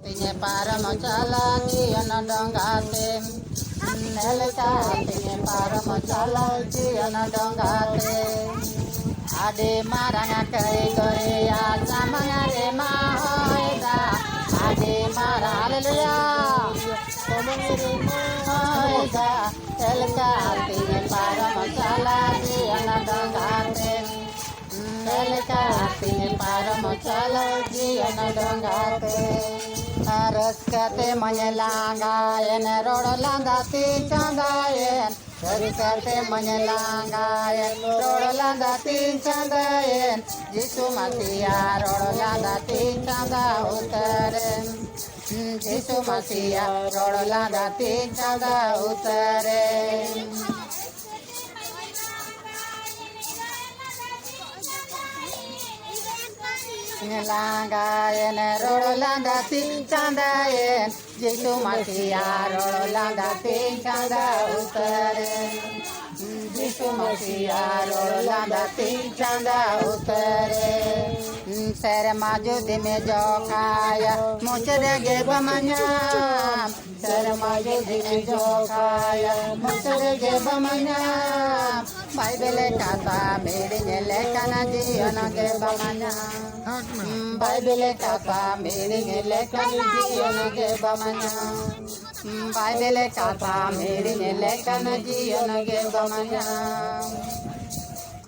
Tinye para machala jiyan dongate. Nelka tinye para machala jiyan dongate. Ade maranga kare gore ya samanga re mahoida. Ade mara hallelujah. Samanga re mahoida. Nelka tinye para machala jiyan dongate. Nelka tinye para machala jiyan dongate. Raskate manyalangayen rodlandati chandayen. Raskate manyalangayen rodlandati chandayen. Jisu Masiya rodlandati chanda utaren. Jisu Masiya rodlandati chanda utaren. Langayen rodlandati chandayen. Jisu Masiya rodlandati chanda utaren. Jisu Masiya rodlandati chanda utaren. Sere majudi me jokaya muchadege bamanyam. Sere majudi me jokaya muchadege bamanyam. Bible kata meeting lekana jiyanage bamanyam. Bible kata meeting lekana jiyanage bamanyam. Bible kata meeting lekana jiyanage bamanyam.